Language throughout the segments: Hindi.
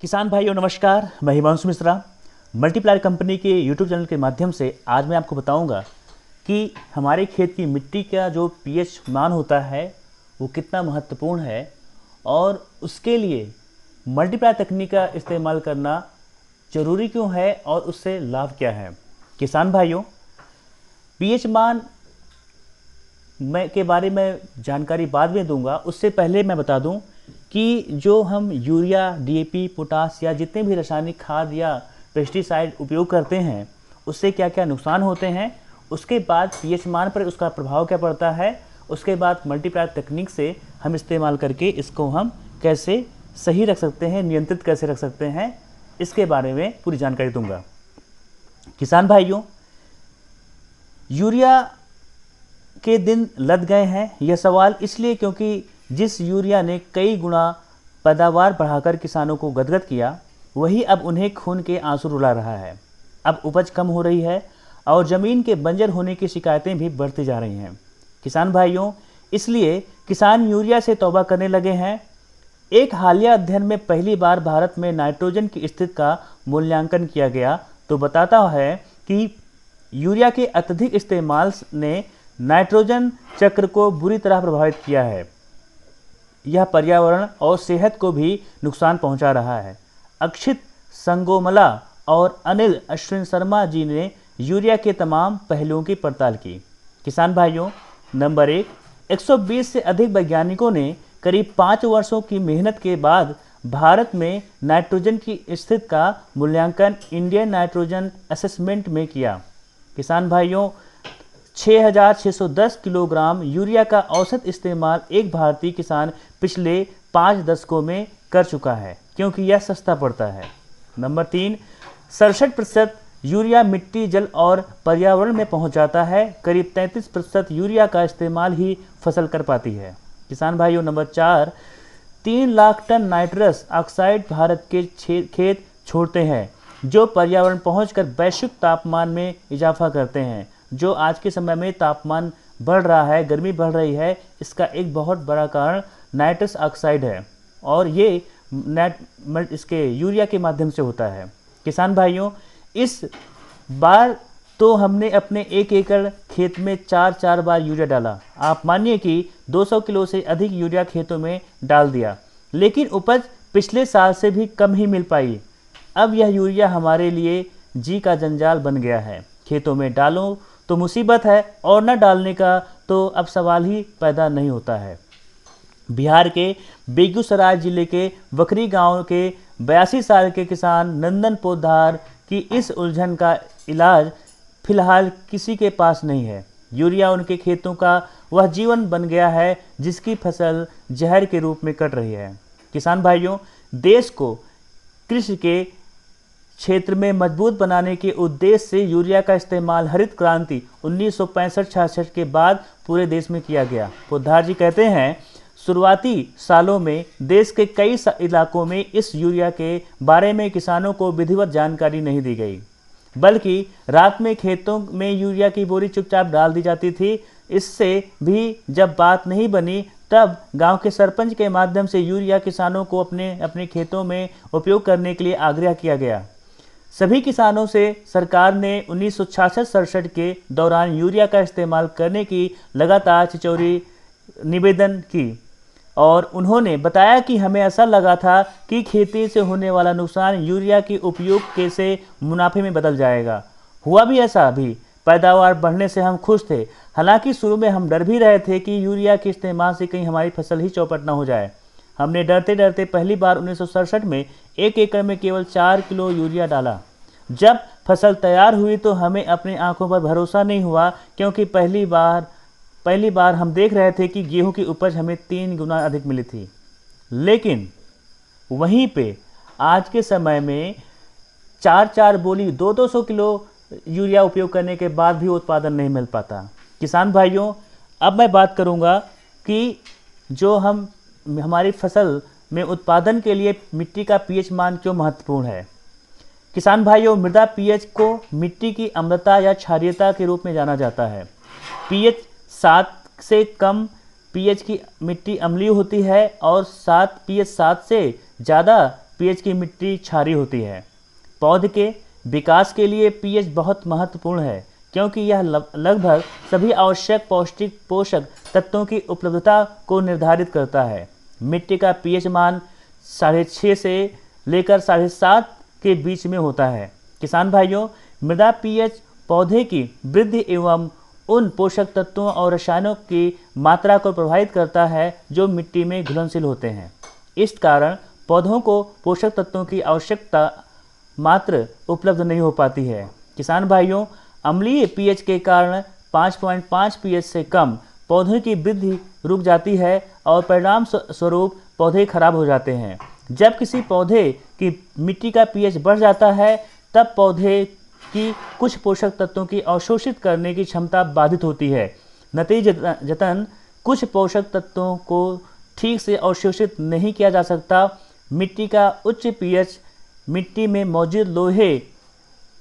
किसान भाइयों नमस्कार, मैं हिमांशु मिश्रा मल्टीप्लायर कंपनी के यूट्यूब चैनल के माध्यम से आज मैं आपको बताऊंगा कि हमारे खेत की मिट्टी का जो पीएच मान होता है वो कितना महत्वपूर्ण है और उसके लिए मल्टीप्लायर तकनीक का इस्तेमाल करना ज़रूरी क्यों है और उससे लाभ क्या है। किसान भाइयों, पीएच मान के बारे में जानकारी बाद में दूंगा, उससे पहले मैं बता दूं कि जो हम यूरिया, डीएपी, पोटास या जितने भी रासायनिक खाद या पेस्टिसाइड उपयोग करते हैं उससे क्या क्या नुकसान होते हैं, उसके बाद पीएच मान पर उसका प्रभाव क्या पड़ता है, उसके बाद मल्टीप्लायर तकनीक से हम इस्तेमाल करके इसको हम कैसे सही रख सकते हैं, नियंत्रित कैसे रख सकते हैं, इसके बारे में पूरी जानकारी दूंगा। किसान भाइयों, यूरिया के दिन लद गए हैं, यह सवाल इसलिए क्योंकि जिस यूरिया ने कई गुना पैदावार बढ़ाकर किसानों को गदगद किया, वही अब उन्हें खून के आंसू रुला रहा है। अब उपज कम हो रही है और ज़मीन के बंजर होने की शिकायतें भी बढ़ती जा रही हैं। किसान भाइयों, इसलिए किसान यूरिया से तौबा करने लगे हैं। एक हालिया अध्ययन में पहली बार भारत में नाइट्रोजन की स्थिति का मूल्यांकन किया गया तो बताता है कि यूरिया के अत्यधिक इस्तेमाल ने नाइट्रोजन चक्र को बुरी तरह प्रभावित किया है। यह पर्यावरण और सेहत को भी नुकसान पहुंचा रहा है। अक्षित संगोमला और अनिल अश्विन शर्मा जी ने यूरिया के तमाम पहलुओं की पड़ताल की। किसान भाइयों, नंबर 120 से अधिक वैज्ञानिकों ने करीब 5 वर्षों की मेहनत के बाद भारत में नाइट्रोजन की स्थिति का मूल्यांकन इंडियन नाइट्रोजन असेसमेंट में किया। किसान भाइयों, 6,610 किलोग्राम यूरिया का औसत इस्तेमाल एक भारतीय किसान पिछले 5 दशकों में कर चुका है, क्योंकि यह सस्ता पड़ता है। नंबर 3, 67% यूरिया मिट्टी, जल और पर्यावरण में पहुंच जाता है। करीब 33% यूरिया का इस्तेमाल ही फसल कर पाती है। किसान भाइयों, number 4, 3 lakh ton nitrous oxide Bharat के खेत छोड़ते हैं, जो पर्यावरण पहुंचकर वैश्विक तापमान में इजाफा करते हैं। जो आज के समय में तापमान बढ़ रहा है, गर्मी बढ़ रही है, इसका एक बहुत बड़ा कारण नाइट्रस ऑक्साइड है और ये इसके यूरिया के माध्यम से होता है। किसान भाइयों, इस बार तो हमने अपने 1 एकड़ खेत में 4 बार यूरिया डाला। आप मानिए कि 200 किलो से अधिक यूरिया खेतों में डाल दिया, लेकिन उपज पिछले साल से भी कम ही मिल पाई। अब यह यूरिया हमारे लिए जी का जंजाल बन गया है। खेतों में डालो तो मुसीबत है और न डालने का तो अब सवाल ही पैदा नहीं होता है। बिहार के बेगूसराय जिले के वकरी गांव के 82 साल के किसान नंदन पोद्दार की इस उलझन का इलाज फिलहाल किसी के पास नहीं है। यूरिया उनके खेतों का वह जीवन बन गया है जिसकी फसल जहर के रूप में कट रही है। किसान भाइयों, देश को कृषि के क्षेत्र में मजबूत बनाने के उद्देश्य से यूरिया का इस्तेमाल हरित क्रांति 1965-66 के बाद पूरे देश में किया गया। पोद्दार जी कहते हैं, शुरुआती सालों में देश के कई इलाकों में इस यूरिया के बारे में किसानों को विधिवत जानकारी नहीं दी गई, बल्कि रात में खेतों में यूरिया की बोरी चुपचाप डाल दी जाती थी। इससे भी जब बात नहीं बनी तब गांव के सरपंच के माध्यम से यूरिया किसानों को अपने खेतों में उपयोग करने के लिए आग्रह किया गया। सभी किसानों से सरकार ने 1966-67 के दौरान यूरिया का इस्तेमाल करने की लगातार चिचौरी निवेदन की और उन्होंने बताया कि हमें ऐसा लगा था कि खेती से होने वाला नुकसान यूरिया के उपयोग के से मुनाफे में बदल जाएगा। हुआ भी ऐसा भी, पैदावार बढ़ने से हम खुश थे। हालांकि शुरू में हम डर भी रहे थे कि यूरिया के इस्तेमाल से कहीं हमारी फसल ही चौपट न हो जाए। हमने डरते डरते पहली बार 1967 में 1 एकड़ में केवल 4 किलो यूरिया डाला। जब फसल तैयार हुई तो हमें अपनी आंखों पर भरोसा नहीं हुआ, क्योंकि पहली बार हम देख रहे थे कि गेहूं की उपज हमें 3 गुना अधिक मिली थी। लेकिन वहीं पे आज के समय में 4 बोली 200 किलो यूरिया उपयोग करने के बाद भी उत्पादन नहीं मिल पाता। किसान भाइयों, अब मैं बात करूंगा कि जो हमारी फसल में उत्पादन के लिए मिट्टी का पीएच मान क्यों महत्वपूर्ण है। किसान भाइयों, मृदा पीएच को मिट्टी की अम्लता या क्षारीयता के रूप में जाना जाता है। पीएच 7 से कम पीएच की मिट्टी अम्लीय होती है और पीएच 7 से ज़्यादा पीएच की मिट्टी क्षारीय होती है। पौधे के विकास के लिए पीएच बहुत महत्वपूर्ण है क्योंकि यह लगभग सभी आवश्यक पौष्टिक पोषक तत्वों की उपलब्धता को निर्धारित करता है। मिट्टी का पीएच मान 6.5 से लेकर 7.5 के बीच में होता है। किसान भाइयों, मृदा पीएच पौधे की वृद्धि एवं उन पोषक तत्वों और रसायनों की मात्रा को प्रभावित करता है जो मिट्टी में घुलनशील होते हैं। इस कारण पौधों को पोषक तत्वों की आवश्यकता मात्र उपलब्ध नहीं हो पाती है। किसान भाइयों, अम्लीय पीएच के कारण 5.5 पीएच से कम पौधों की वृद्धि रुक जाती है और परिणाम स्वरूप पौधे खराब हो जाते हैं। जब किसी पौधे की मिट्टी का पीएच बढ़ जाता है तब पौधे की कुछ पोषक तत्वों की अवशोषित करने की क्षमता बाधित होती है। नतीजतन कुछ पोषक तत्वों को ठीक से अवशोषित नहीं किया जा सकता। मिट्टी का उच्च पीएच मिट्टी में मौजूद लोहे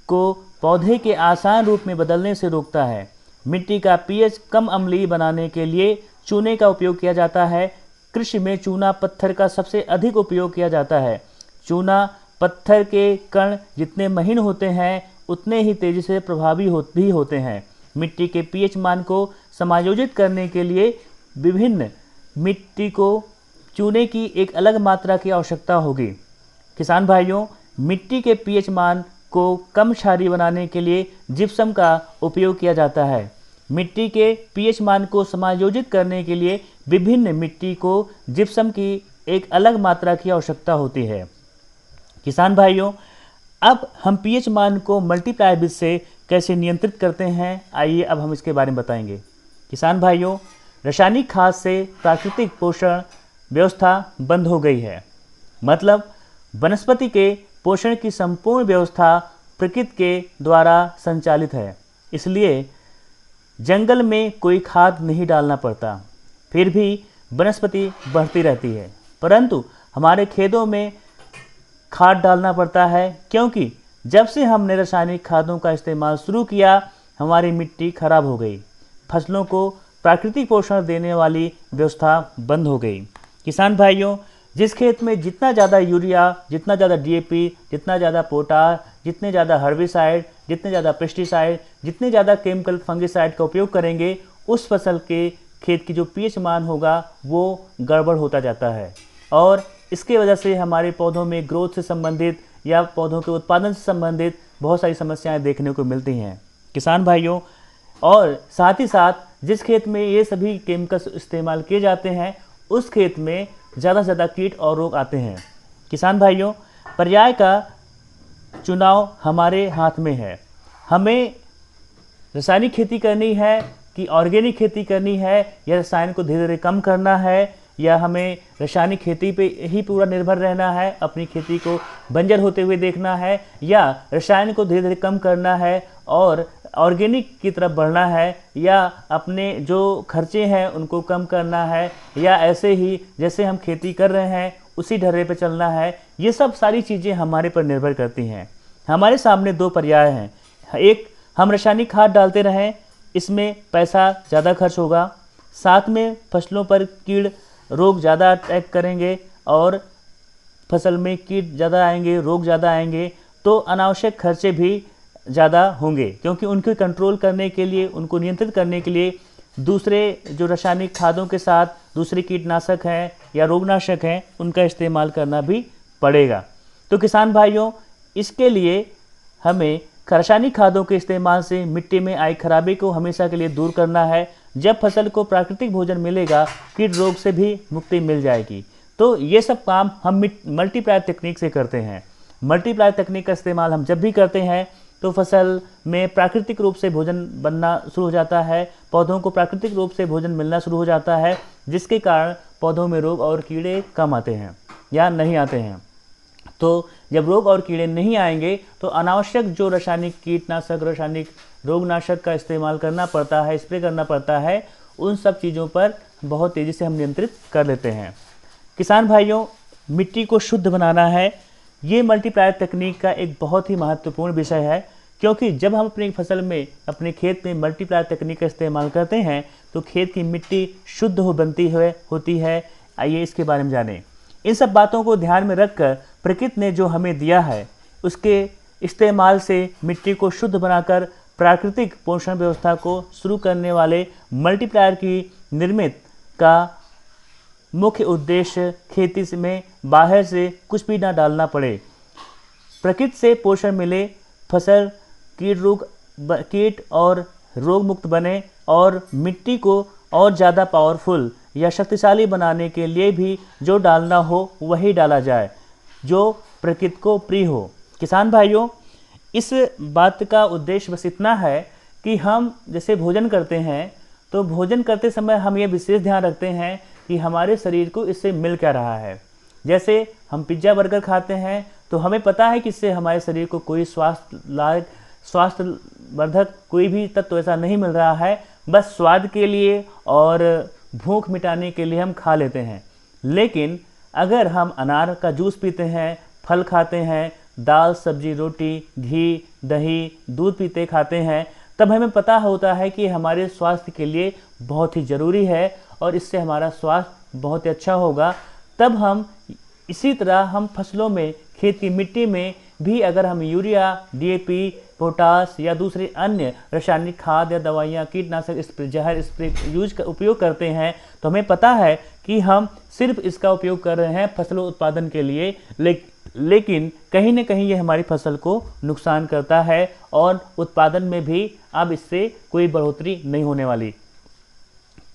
को पौधे के आसान रूप में बदलने से रोकता है। मिट्टी का पीएच कम अम्लीय बनाने के लिए चूने का उपयोग किया जाता है। कृषि में चूना पत्थर का सबसे अधिक उपयोग किया जाता है। चूना पत्थर के कण जितने महीन होते हैं उतने ही तेजी से प्रभावी भी होते हैं। मिट्टी के पीएच मान को समायोजित करने के लिए विभिन्न मिट्टी को चूने की एक अलग मात्रा की आवश्यकता होगी। किसान भाइयों, मिट्टी के पीएच मान को कम क्षारीय बनाने के लिए जिप्सम का उपयोग किया जाता है। मिट्टी के पीएच मान को समायोजित करने के लिए विभिन्न मिट्टी को जिप्सम की एक अलग मात्रा की आवश्यकता होती है। किसान भाइयों, अब हम पीएच मान को मल्टीप्लाई विथ से कैसे नियंत्रित करते हैं, आइए अब हम इसके बारे में बताएंगे। किसान भाइयों, रासायनिक खाद से प्राकृतिक पोषण व्यवस्था बंद हो गई है। मतलब वनस्पति के पोषण की संपूर्ण व्यवस्था प्रकृति के द्वारा संचालित है, इसलिए जंगल में कोई खाद नहीं डालना पड़ता। फिर भी वनस्पति बढ़ती रहती है, परंतु हमारे खेतों में खाद डालना पड़ता है क्योंकि जब से हमने रासायनिक खादों का इस्तेमाल शुरू किया हमारी मिट्टी खराब हो गई। फसलों को प्राकृतिक पोषण देने वाली व्यवस्था बंद हो गई। किसान भाइयों, जिस खेत में जितना ज़्यादा यूरिया, जितना ज़्यादा डीएपी, जितना ज़्यादा पोटाश, जितने ज़्यादा हर्बिसाइड, जितने ज़्यादा पेस्टिसाइड, जितने ज़्यादा केमिकल फंगिसाइड का उपयोग करेंगे उस फसल के खेत की जो पीएच मान होगा वो गड़बड़ होता जाता है और इसके वजह से हमारे पौधों में ग्रोथ से संबंधित या पौधों के उत्पादन से संबंधित बहुत सारी समस्याएं देखने को मिलती हैं। किसान भाइयों, और साथ ही साथ जिस खेत में ये सभी केमिकल्स इस्तेमाल किए जाते हैं उस खेत में ज़्यादा से ज़्यादा कीट और रोग आते हैं। किसान भाइयों, पर्याय का चुनाव हमारे हाथ में है। हमें रासायनिक खेती करनी है कि ऑर्गेनिक खेती करनी है, या रसायन को धीरे धीरे कम करना है, या हमें रासायनिक खेती पे ही पूरा निर्भर रहना है, अपनी खेती को बंजर होते हुए देखना है, या रसायन को धीरे धीरे कम करना है और ऑर्गेनिक की तरफ बढ़ना है, या अपने जो खर्चे हैं उनको कम करना है, या ऐसे ही जैसे हम खेती कर रहे हैं उसी ढर्रे पे चलना है। ये सब सारी चीज़ें हमारे पर निर्भर करती हैं। हमारे सामने दो पर्याय हैं। एक, हम रासायनिक खाद डालते रहें, इसमें पैसा ज़्यादा खर्च होगा, साथ में फसलों पर कीड़ रोग ज़्यादा अटैक करेंगे और फसल में कीट ज़्यादा आएंगे, रोग ज़्यादा आएंगे, तो अनावश्यक खर्चे भी ज़्यादा होंगे क्योंकि उनको कंट्रोल करने के लिए, उनको नियंत्रित करने के लिए दूसरे जो रासायनिक खादों के साथ दूसरे कीटनाशक हैं या रोगनाशक हैं उनका इस्तेमाल करना भी पड़ेगा। तो किसान भाइयों, इसके लिए हमें रासायनिक खादों के इस्तेमाल से मिट्टी में आई खराबी को हमेशा के लिए दूर करना है। जब फसल को प्राकृतिक भोजन मिलेगा कीट रोग से भी मुक्ति मिल जाएगी। तो ये सब काम हम मल्टीप्लाई तकनीक से करते हैं। मल्टीप्लाई तकनीक का इस्तेमाल हम जब भी करते हैं तो फसल में प्राकृतिक रूप से भोजन बनना शुरू हो जाता है, पौधों को प्राकृतिक रूप से भोजन मिलना शुरू हो जाता है, जिसके कारण पौधों में रोग और कीड़े कम आते हैं या नहीं आते हैं। तो जब रोग और कीड़े नहीं आएंगे तो अनावश्यक जो रासायनिक कीटनाशक, रासायनिक रोगनाशक का इस्तेमाल करना पड़ता है, स्प्रे करना पड़ता है, उन सब चीज़ों पर बहुत तेज़ी से हम नियंत्रित कर लेते हैं। किसान भाइयों, मिट्टी को शुद्ध बनाना है, ये मल्टीप्लायर तकनीक का एक बहुत ही महत्वपूर्ण विषय है क्योंकि जब हम अपनी फसल में, अपने खेत में मल्टीप्लायर तकनीक का इस्तेमाल करते हैं तो खेत की मिट्टी शुद्ध होती है। आइए इसके बारे में जानें। इन सब बातों को ध्यान में रखकर प्रकृति ने जो हमें दिया है उसके इस्तेमाल से मिट्टी को शुद्ध बनाकर प्राकृतिक पोषण व्यवस्था को शुरू करने वाले मल्टीप्लायर की निर्मित का मुख्य उद्देश्य खेती में बाहर से कुछ भी ना डालना पड़े, प्रकृति से पोषण मिले, फसल कीट और रोग मुक्त बने और मिट्टी को और ज़्यादा पावरफुल या शक्तिशाली बनाने के लिए भी जो डालना हो वही डाला जाए जो प्रकृति को प्रिय हो। किसान भाइयों, इस बात का उद्देश्य बस इतना है कि हम जैसे भोजन करते हैं तो भोजन करते समय हम ये विशेष ध्यान रखते हैं कि हमारे शरीर को इससे मिल क्या रहा है। जैसे हम पिज्ज़ा बर्गर खाते हैं तो हमें पता है कि इससे हमारे शरीर को कोई स्वास्थ्यवर्धक कोई भी तत्व ऐसा नहीं मिल रहा है, बस स्वाद के लिए और भूख मिटाने के लिए हम खा लेते हैं। लेकिन अगर हम अनार का जूस पीते हैं, फल खाते हैं, दाल सब्जी रोटी घी दही दूध पीते खाते हैं, तब हमें पता होता है कि हमारे स्वास्थ्य के लिए बहुत ही ज़रूरी है और इससे हमारा स्वास्थ्य बहुत ही अच्छा होगा। तब हम इसी तरह हम फसलों में खेत की मिट्टी में भी अगर हम यूरिया डीएपी पोटास या दूसरे अन्य रासायनिक खाद या दवाइयाँ कीटनाशक जहर स्प्रे उपयोग करते हैं तो हमें पता है कि हम सिर्फ इसका उपयोग कर रहे हैं फसलों उत्पादन के लिए, लेकिन कहीं न कहीं ये हमारी फसल को नुकसान करता है और उत्पादन में भी अब इससे कोई बढ़ोतरी नहीं होने वाली।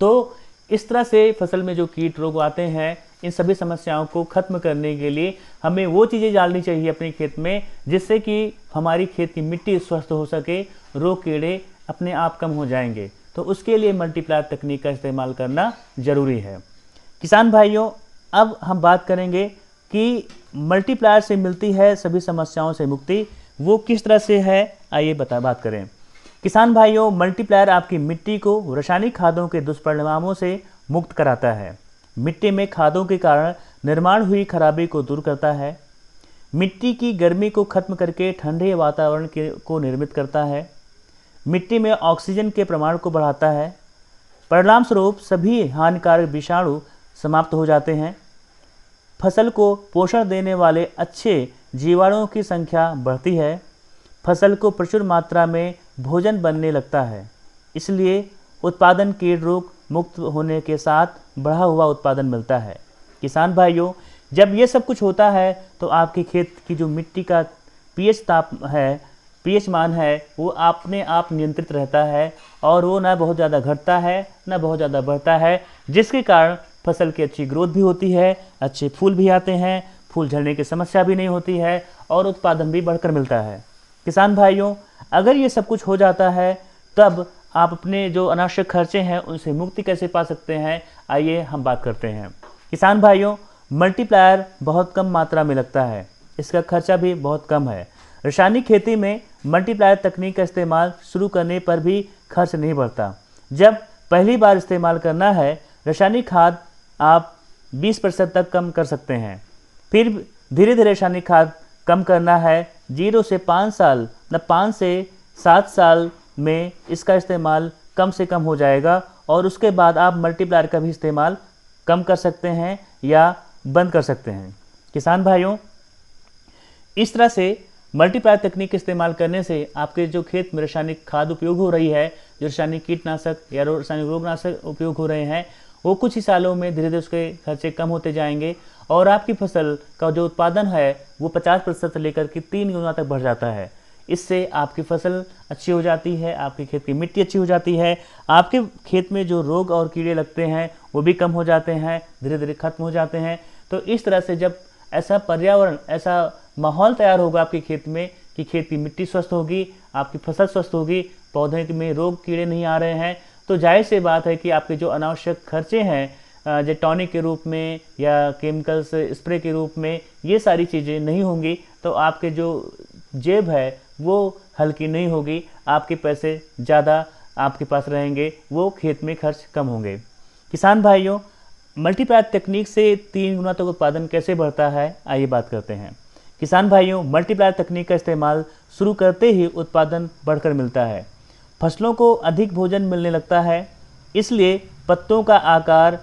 तो इस तरह से फसल में जो कीट रोग आते हैं, इन सभी समस्याओं को खत्म करने के लिए हमें वो चीज़ें डालनी चाहिए अपने खेत में जिससे कि हमारी खेत की मिट्टी स्वस्थ हो सके, रोग कीड़े अपने आप कम हो जाएंगे। तो उसके लिए मल्टीप्लायर तकनीक का इस्तेमाल करना ज़रूरी है। किसान भाइयों, अब हम बात करेंगे कि मल्टीप्लायर से मिलती है सभी समस्याओं से मुक्ति, वो किस तरह से है, आइए बात करें। किसान भाइयों, मल्टीप्लायर आपकी मिट्टी को रासायनिक खादों के दुष्परिणामों से मुक्त कराता है, मिट्टी में खादों के कारण निर्माण हुई खराबी को दूर करता है, मिट्टी की गर्मी को खत्म करके ठंडे वातावरण को निर्मित करता है, मिट्टी में ऑक्सीजन के प्रमाण को बढ़ाता है, परिणाम स्वरूप सभी हानिकारक विषाणु समाप्त हो जाते हैं, फसल को पोषण देने वाले अच्छे जीवाणुओं की संख्या बढ़ती है, फसल को प्रचुर मात्रा में भोजन बनने लगता है, इसलिए उत्पादन कीट रोग मुक्त होने के साथ बढ़ा हुआ उत्पादन मिलता है। किसान भाइयों, जब ये सब कुछ होता है तो आपके खेत की जो मिट्टी का पीएच मान है वो अपने आप नियंत्रित रहता है और वो ना बहुत ज़्यादा घटता है ना बहुत ज़्यादा बढ़ता है, जिसके कारण फसल की अच्छी ग्रोथ भी होती है, अच्छे फूल भी आते हैं, फूल झड़ने की समस्या भी नहीं होती है और उत्पादन भी बढ़कर मिलता है। किसान भाइयों, अगर ये सब कुछ हो जाता है तब आप अपने जो अनावश्यक खर्चे हैं उनसे मुक्ति कैसे पा सकते हैं, आइए हम बात करते हैं। किसान भाइयों, मल्टीप्लायर बहुत कम मात्रा में लगता है, इसका खर्चा भी बहुत कम है। रासायनिक खेती में मल्टीप्लायर तकनीक का इस्तेमाल शुरू करने पर भी खर्च नहीं बढ़ता। जब पहली बार इस्तेमाल करना है रासायनिक खाद आप 20% तक कम कर सकते हैं, फिर धीरे धीरे रासायनिक खाद कम करना है। 0 से 5 साल न 5 से 7 साल में इसका इस्तेमाल कम से कम हो जाएगा और उसके बाद आप मल्टीप्लायर का भी इस्तेमाल कम कर सकते हैं या बंद कर सकते हैं। किसान भाइयों, इस तरह से मल्टीप्लायर तकनीक के इस्तेमाल करने से आपके जो खेत में रासायनिक खाद उपयोग हो रही है, जो रासायनिक कीटनाशक या रासायनिक रोगनाशक उपयोग हो रहे हैं, वो कुछ ही सालों में धीरे धीरे उसके खर्चे कम होते जाएंगे और आपकी फसल का जो उत्पादन है वो 50% से लेकर के 3 गुना तक बढ़ जाता है। इससे आपकी फसल अच्छी हो जाती है, आपके खेत की मिट्टी अच्छी हो जाती है, आपके खेत में जो रोग और कीड़े लगते हैं वो भी कम हो जाते हैं, धीरे धीरे खत्म हो जाते हैं। तो इस तरह से जब ऐसा पर्यावरण, ऐसा माहौल तैयार होगा आपके खेत में कि खेत की मिट्टी स्वस्थ होगी, आपकी फसल स्वस्थ होगी, पौधे में रोग कीड़े नहीं आ रहे हैं, तो जाहिर सी बात है कि आपके जो अनावश्यक खर्चे हैं जो टॉनिक के रूप में या केमिकल्स स्प्रे के रूप में, ये सारी चीज़ें नहीं होंगी, तो आपके जो जेब है वो हल्की नहीं होगी, आपके पैसे ज़्यादा आपके पास रहेंगे, वो खेत में खर्च कम होंगे। किसान भाइयों, मल्टीप्लायर तकनीक से 3 गुना तक उत्पादन कैसे बढ़ता है, आइए बात करते हैं। किसान भाइयों, मल्टीप्लायर तकनीक का इस्तेमाल शुरू करते ही उत्पादन बढ़कर मिलता है, फसलों को अधिक भोजन मिलने लगता है, इसलिए पत्तों का आकार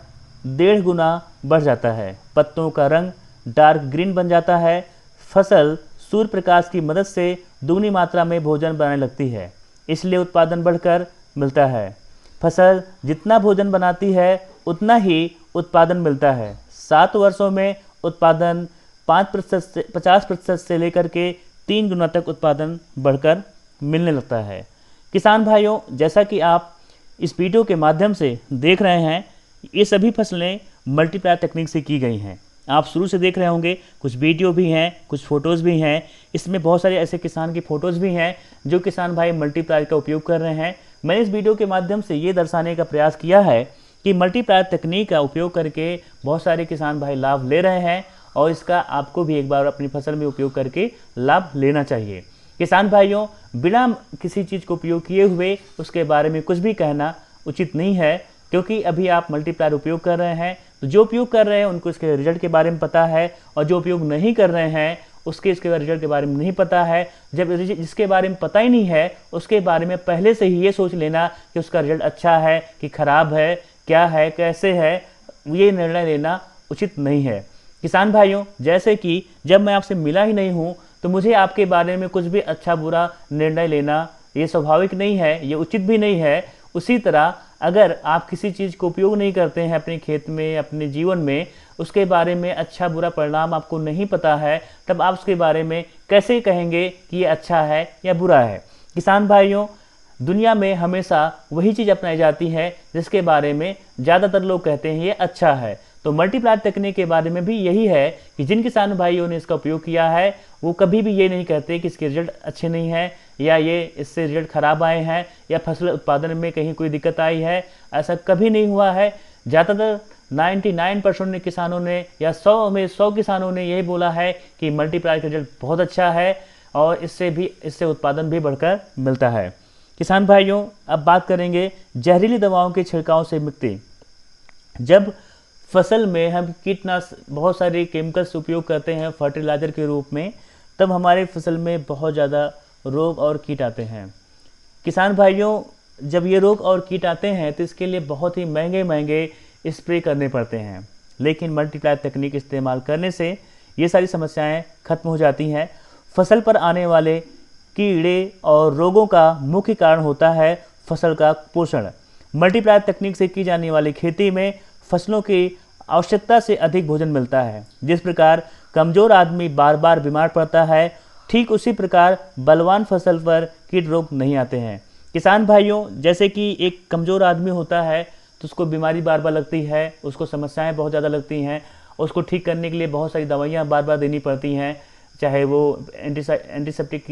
1.5 गुना बढ़ जाता है। पत्तों का रंग डार्क ग्रीन बन जाता है। फसल सूर्य प्रकाश की मदद से दुगनी मात्रा में भोजन बनाने लगती है, इसलिए उत्पादन बढ़कर मिलता है। फसल जितना भोजन बनाती है उतना ही उत्पादन मिलता है। 7 वर्षों में उत्पादन 50% से लेकर के 3 गुना तक उत्पादन बढ़कर मिलने लगता है। किसान भाइयों, जैसा कि आप इस वीडियो के माध्यम से देख रहे हैं, ये सभी फसलें मल्टीप्लायर टेक्निक से की गई हैं। आप शुरू से देख रहे होंगे, कुछ वीडियो भी हैं, कुछ फ़ोटोज़ भी हैं। इसमें बहुत सारे ऐसे किसान की फ़ोटोज़ भी हैं जो किसान भाई मल्टीप्लायर का उपयोग कर रहे हैं। मैंने इस वीडियो के माध्यम से ये दर्शाने का प्रयास किया है कि मल्टीप्लायर तकनीक का उपयोग करके बहुत सारे किसान भाई लाभ ले रहे हैं और इसका आपको भी एक बार अपनी फसल में उपयोग करके लाभ लेना चाहिए। किसान भाइयों, बिना किसी चीज़ को उपयोग किए हुए उसके बारे में कुछ भी कहना उचित नहीं है, क्योंकि अभी आप मल्टीप्लायर उपयोग कर रहे हैं, तो जो उपयोग कर रहे हैं उनको इसके रिजल्ट के बारे में पता है, और जो उपयोग नहीं कर रहे हैं उसके इसके रिजल्ट के बारे में नहीं पता है। जब जिसके बारे में पता ही नहीं है उसके बारे में पहले से ही ये सोच लेना कि उसका रिजल्ट अच्छा है कि खराब है, क्या है, कैसे है, ये निर्णय लेना उचित नहीं है। किसान भाइयों, जैसे कि जब मैं आपसे मिला ही नहीं हूँ तो मुझे आपके बारे में कुछ भी अच्छा बुरा निर्णय लेना ये स्वाभाविक नहीं है, ये उचित भी नहीं है। उसी तरह अगर आप किसी चीज़ को उपयोग नहीं करते हैं अपने खेत में, अपने जीवन में, उसके बारे में अच्छा बुरा परिणाम आपको नहीं पता है, तब आप उसके बारे में कैसे कहेंगे कि ये अच्छा है या बुरा है। किसान भाइयों, दुनिया में हमेशा वही चीज़ अपनाई जाती है जिसके बारे में ज़्यादातर लोग कहते हैं ये अच्छा है। तो मल्टीप्लायर तकनीक के बारे में भी यही है कि जिन किसान भाइयों ने इसका उपयोग किया है वो कभी भी ये नहीं कहते कि इसके रिजल्ट अच्छे नहीं हैं या ये इससे रिजल्ट खराब आए हैं या फसल उत्पादन में कहीं कोई दिक्कत आई है। ऐसा कभी नहीं हुआ है। ज़्यादातर 99% किसानों ने या 100 में 100 किसानों ने यही बोला है कि मल्टीप्लायर का रिजल्ट बहुत अच्छा है और इससे उत्पादन भी बढ़कर मिलता है। किसान भाइयों, अब बात करेंगे जहरीली दवाओं के छिड़काव से मुक्ति। जब फसल में हम कीटनाशक बहुत सारे केमिकल्स उपयोग करते हैं फर्टिलाइज़र के रूप में, तब हमारे फसल में बहुत ज़्यादा रोग और कीट आते हैं। किसान भाइयों, जब ये रोग और कीट आते हैं तो इसके लिए बहुत ही महंगे महंगे स्प्रे करने पड़ते हैं, लेकिन मल्टीप्लायर तकनीक इस्तेमाल करने से ये सारी समस्याएं खत्म हो जाती हैं। फसल पर आने वाले कीड़े और रोगों का मुख्य कारण होता है फसल का पोषण। मल्टीप्लायर तकनीक से की जाने वाली खेती में फसलों की आवश्यकता से अधिक भोजन मिलता है। जिस प्रकार कमज़ोर आदमी बार बार बीमार पड़ता है, ठीक उसी प्रकार बलवान फसल पर कीट रोग नहीं आते हैं। किसान भाइयों, जैसे कि एक कमज़ोर आदमी होता है तो उसको बीमारी बार बार लगती है, उसको समस्याएं बहुत ज़्यादा लगती हैं, उसको ठीक करने के लिए बहुत सारी दवाइयाँ बार बार देनी पड़ती हैं, चाहे वो एंटीसेप्टिक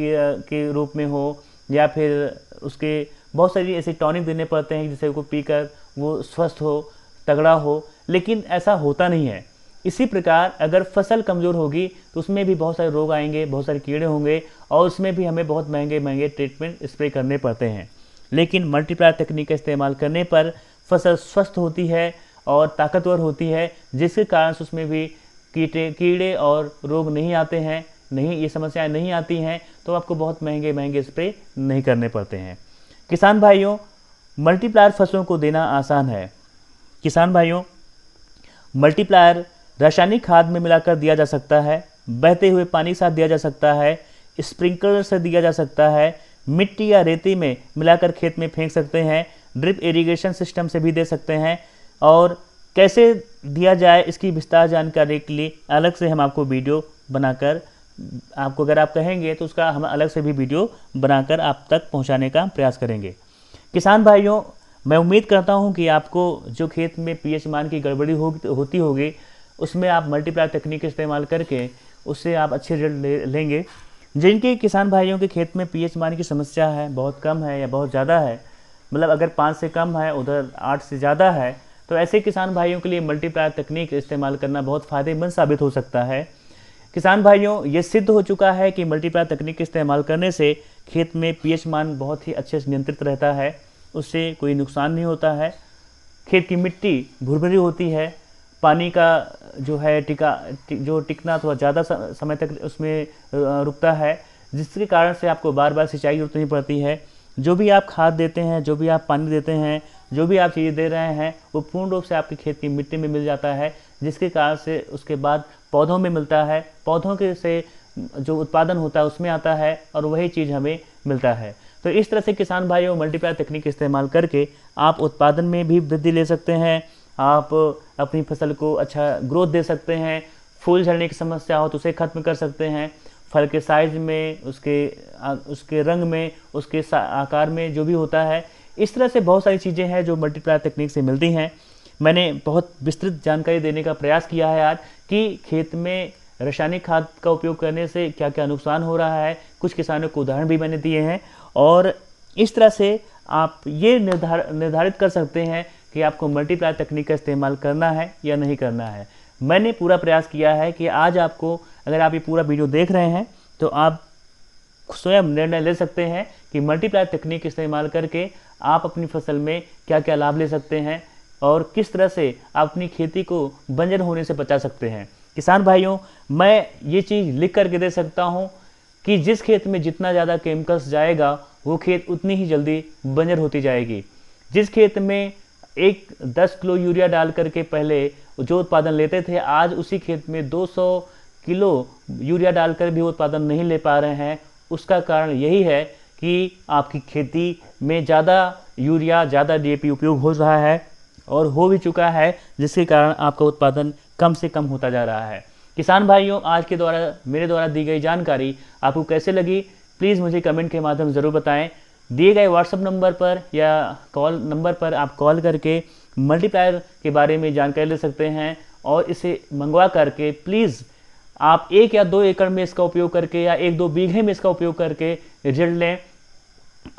के रूप में हो या फिर उसके बहुत सारी ऐसे टॉनिक देने पड़ते हैं जिससे वो पीकर वो स्वस्थ हो, तगड़ा हो, लेकिन ऐसा होता नहीं है। इसी प्रकार अगर फसल कमज़ोर होगी तो उसमें भी बहुत सारे रोग आएंगे, बहुत सारे कीड़े होंगे और उसमें भी हमें बहुत महंगे महंगे ट्रीटमेंट स्प्रे करने पड़ते हैं। लेकिन मल्टीप्लायर तकनीक का इस्तेमाल करने पर फसल स्वस्थ होती है और ताकतवर होती है, जिसके कारण उसमें भी कीड़े और रोग नहीं आते हैं, ये समस्याएं नहीं आती हैं, तो आपको बहुत महंगे महंगे स्प्रे नहीं करने पड़ते हैं। किसान भाइयों, मल्टीप्लायर फसलों को देना आसान है। किसान भाइयों, मल्टीप्लायर रासायनिक खाद में मिलाकर दिया जा सकता है, बहते हुए पानी के साथ दिया जा सकता है, स्प्रिंकलर से दिया जा सकता है, मिट्टी या रेती में मिलाकर खेत में फेंक सकते हैं, ड्रिप इरिगेशन सिस्टम से भी दे सकते हैं। और कैसे दिया जाए इसकी विस्तार जानकारी के लिए अलग से हम आपको वीडियो बनाकर आपको अगर आप कहेंगे तो उसका हम अलग से भी वीडियो बनाकर आप तक पहुंचाने का प्रयास करेंगे। किसान भाइयों, मैं उम्मीद करता हूं कि आपको जो खेत में पीएच मान की गड़बड़ी होती होगी उसमें आप मल्टीप्लायर तकनीक इस्तेमाल करके उससे आप अच्छे रिजल्ट लेंगे। जिनके किसान भाइयों के खेत में पीएच मान की समस्या है, बहुत कम है या बहुत ज़्यादा है, मतलब अगर 5 से कम है, उधर 8 से ज़्यादा है, तो ऐसे किसान भाइयों के लिए मल्टीप्लायर तकनीक इस्तेमाल करना बहुत फ़ायदेमंद साबित हो सकता है। किसान भाइयों, ये सिद्ध हो चुका है कि मल्टीप्लायर तकनीक इस्तेमाल करने से खेत में पीएच मान बहुत ही अच्छे से नियंत्रित रहता है, उससे कोई नुकसान नहीं होता है। खेत की मिट्टी भुरभुरी होती है, पानी का जो है टिकना थोड़ा ज़्यादा समय तक उसमें रुकता है, जिसके कारण से आपको बार बार सिंचाई की जरूरत नहीं पड़ती है। जो भी आप खाद देते हैं, जो भी आप पानी देते हैं, जो भी आप चीज़ें दे रहे हैं वो पूर्ण रूप से आपके खेत की मिट्टी में मिल जाता है, जिसके कारण से उसके बाद पौधों में मिलता है, पौधों के से जो उत्पादन होता है उसमें आता है और वही चीज़ हमें मिलता है। तो इस तरह से किसान भाइयों मल्टीप्लायर तकनीक इस्तेमाल करके आप उत्पादन में भी वृद्धि ले सकते हैं, आप अपनी फसल को अच्छा ग्रोथ दे सकते हैं, फूल झड़ने की समस्या हो तो उसे खत्म कर सकते हैं, फल के साइज में, उसके रंग में, उसके आकार में जो भी होता है, इस तरह से बहुत सारी चीज़ें हैं जो मल्टीप्लायर तकनीक से मिलती हैं। मैंने बहुत विस्तृत जानकारी देने का प्रयास किया है आज कि खेत में रासायनिक खाद का उपयोग करने से क्या क्या नुकसान हो रहा है, कुछ किसानों को उदाहरण भी मैंने दिए हैं और इस तरह से आप ये निर्धारित कर सकते हैं कि आपको मल्टीप्लायर तकनीक का इस्तेमाल करना है या नहीं करना है। मैंने पूरा प्रयास किया है कि आज आपको, अगर आप ये पूरा वीडियो देख रहे हैं तो आप स्वयं निर्णय ले सकते हैं कि मल्टीप्लायर तकनीक इस्तेमाल करके आप अपनी फसल में क्या क्या लाभ ले सकते हैं और किस तरह से आप अपनी खेती को बंजर होने से बचा सकते हैं। किसान भाइयों, मैं ये चीज़ लिख करके दे सकता हूँ कि जिस खेत में जितना ज़्यादा केमिकल्स जाएगा वो खेत उतनी ही जल्दी बंजर होती जाएगी। जिस खेत में 10 किलो यूरिया डाल करके पहले जो उत्पादन लेते थे, आज उसी खेत में 200 किलो यूरिया डालकर भी उत्पादन नहीं ले पा रहे हैं। उसका कारण यही है कि आपकी खेती में ज़्यादा यूरिया, ज़्यादा DAP उपयोग हो रहा है और हो भी चुका है, जिसके कारण आपका उत्पादन कम से कम होता जा रहा है। किसान भाइयों, आज के मेरे द्वारा दी गई जानकारी आपको कैसे लगी, प्लीज़ मुझे कमेंट के माध्यम से ज़रूर बताएं। दिए गए व्हाट्सएप नंबर पर या कॉल नंबर पर आप कॉल करके मल्टीप्लायर के बारे में जानकारी ले सकते हैं और इसे मंगवा करके प्लीज़ आप 1 या 2 एकड़ में इसका उपयोग करके या 1-2 बीघे में इसका उपयोग करके रिजल्ट लें।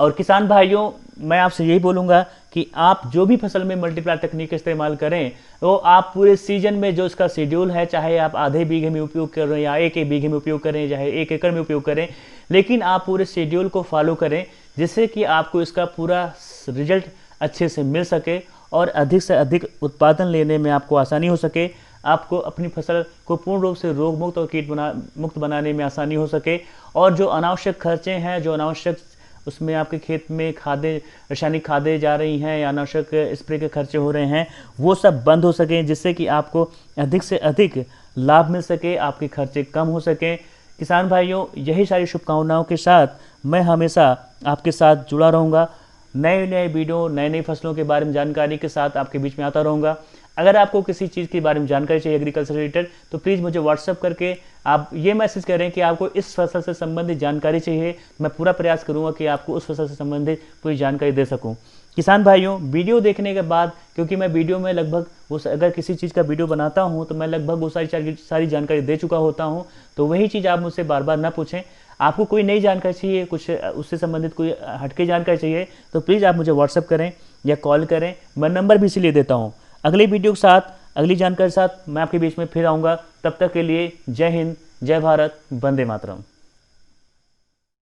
और किसान भाइयों, मैं आपसे यही बोलूँगा कि आप जो भी फसल में मल्टीप्लायर तकनीक का इस्तेमाल करें वो आप पूरे सीजन में जो इसका शेड्यूल है, चाहे आप आधे बीघे में उपयोग कर रहे हैं या 1 बीघे में उपयोग करें, चाहे 1 एकड़ में उपयोग करें, लेकिन आप पूरे शेड्यूल को फॉलो करें जिससे कि आपको इसका पूरा रिजल्ट अच्छे से मिल सके और अधिक से अधिक उत्पादन लेने में आपको आसानी हो सके, आपको अपनी फसल को पूर्ण रूप से रोग मुक्त और कीट मुक्त बनाने में आसानी हो सके और जो अनावश्यक खर्चे हैं, जो अनावश्यक उसमें आपके खेत में रासायनिक खादें जा रही हैं या अनावश्यक स्प्रे के खर्चे हो रहे हैं, वो सब बंद हो सकें, जिससे कि आपको अधिक से अधिक लाभ मिल सके, आपके खर्चे कम हो सकें। किसान भाइयों, यही सारी शुभकामनाओं के साथ मैं हमेशा आपके साथ जुड़ा रहूँगा। नए वीडियो, नई फसलों के बारे में जानकारी के साथ आपके बीच में आता रहूँगा। अगर आपको किसी चीज़ के बारे में जानकारी चाहिए एग्रीकल्चर रिलेटेड, तो प्लीज़ मुझे व्हाट्सअप करके आप ये मैसेज करें कि आपको इस फसल से संबंधित जानकारी चाहिए। मैं पूरा प्रयास करूंगा कि आपको उस फसल से संबंधित पूरी जानकारी दे सकूं। किसान भाइयों, वीडियो देखने के बाद, क्योंकि मैं वीडियो में लगभग अगर किसी चीज़ का वीडियो बनाता हूं तो मैं लगभग वो सारी जानकारी दे चुका होता हूं, तो वही चीज़ आप मुझसे बार बार ना पूछें। आपको कोई नई जानकारी चाहिए, कुछ उससे संबंधित कोई हटके जानकारी चाहिए, तो प्लीज़ आप मुझे व्हाट्सअप करें या कॉल करें। मैं नंबर भी इसीलिए देता हूँ। अगली वीडियो के साथ, अगली जानकारी के साथ मैं आपके बीच में फिर आऊँगा। तब तक के लिए जय हिंद, जय भारत, वंदे मातरम।